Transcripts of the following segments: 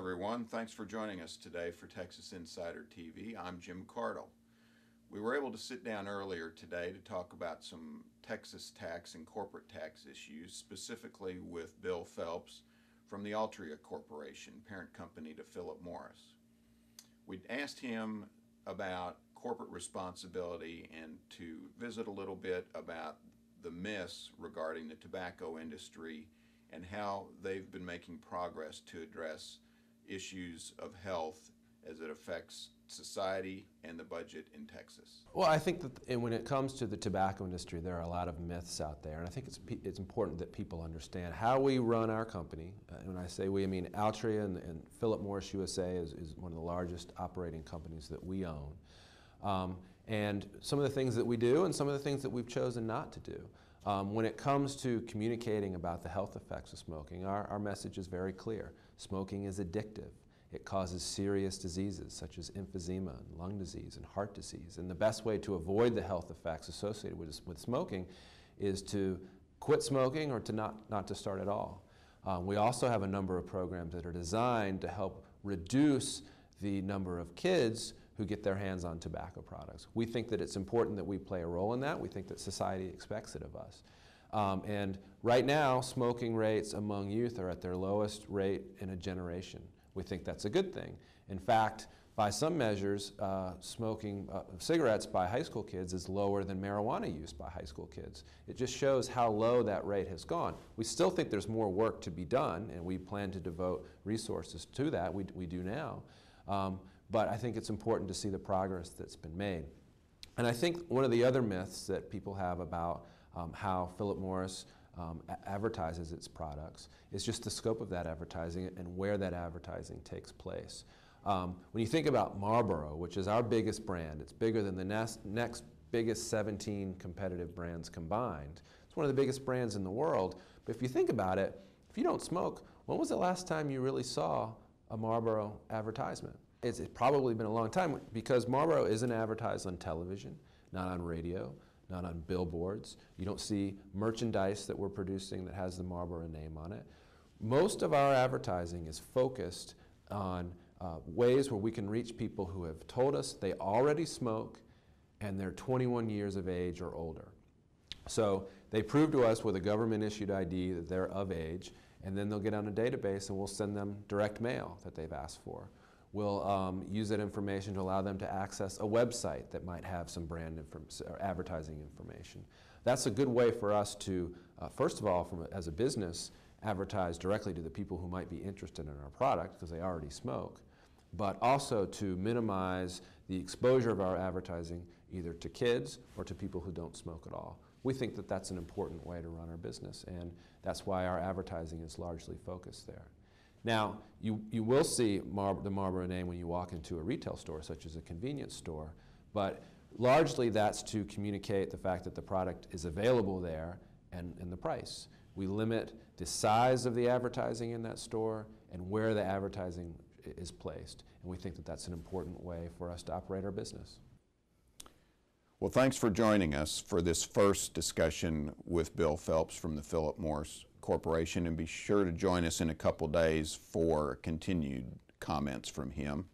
everyone. Thanks for joining us today for Texas Insider TV. I'm Jim Cardle. We were able to sit down earlier today to talk about some Texas tax and corporate tax issues, specifically with Bill Phelps from the Altria Corporation, parent company to Philip Morris. We'd asked him about corporate responsibility and to visit a little bit about the myths regarding the tobacco industry and how they've been making progress to address issues of health as it affects society and the budget in Texas. Well, I think that when it comes to the tobacco industry, there are a lot of myths out there, and I think it's important that people understand how we run our company. When I say we, I mean Altria and Philip Morris USA is one of the largest operating companies that we own. And some of the things that we do and some of the things that we've chosen not to do. When it comes to communicating about the health effects of smoking, our message is very clear. Smoking is addictive. It causes serious diseases such as emphysema, and lung disease, and heart disease. And the best way to avoid the health effects associated with smoking is to quit smoking or to not to start at all. We also have a number of programs that are designed to help reduce the number of kids who get their hands on tobacco products. We think that it's important that we play a role in that. We think that society expects it of us. And right now, smoking rates among youth are at their lowest rate in a generation. We think that's a good thing. In fact, by some measures, smoking cigarettes by high school kids is lower than marijuana use by high school kids. It just shows how low that rate has gone. We still think there's more work to be done, and we plan to devote resources to that. We do now. But I think it's important to see the progress that's been made. And I think one of the other myths that people have about how Philip Morris advertises its products is just the scope of that advertising and where that advertising takes place. When you think about Marlboro, which is our biggest brand, it's bigger than the next biggest 17 competitive brands combined. It's one of the biggest brands in the world. But if you think about it, if you don't smoke, when was the last time you really saw a Marlboro advertisement? It's probably been a long time because Marlboro isn't advertised on television, not on radio, not on billboards. You don't see merchandise that we're producing that has the Marlboro name on it. Most of our advertising is focused on ways where we can reach people who have told us they already smoke and they're 21 years of age or older. So they prove to us with a government-issued ID that they're of age, and then they'll get on a database and we'll send them direct mail that they've asked for. We'll use that information to allow them to access a website that might have some brand or advertising information. That's a good way for us to, first of all, as a business, advertise directly to the people who might be interested in our product because they already smoke, but also to minimize the exposure of our advertising either to kids or to people who don't smoke at all. We think that that's an important way to run our business, and that's why our advertising is largely focused there. Now, you will see the Marlboro name when you walk into a retail store, such as a convenience store, but largely that's to communicate the fact that the product is available there and the price. We limit the size of the advertising in that store and where the advertising is placed, and we think that that's an important way for us to operate our business. Well, thanks for joining us for this first discussion with Bill Phelps from the Philip Morris Corporation, and be sure to join us in a couple days for continued comments from him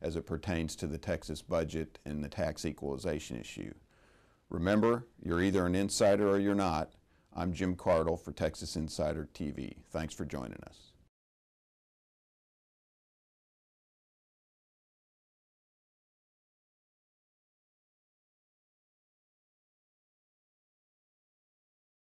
as it pertains to the Texas budget and the tax equalization issue. Remember, you're either an insider or you're not. I'm Jim Cardle for Texas Insider TV. Thanks for joining us.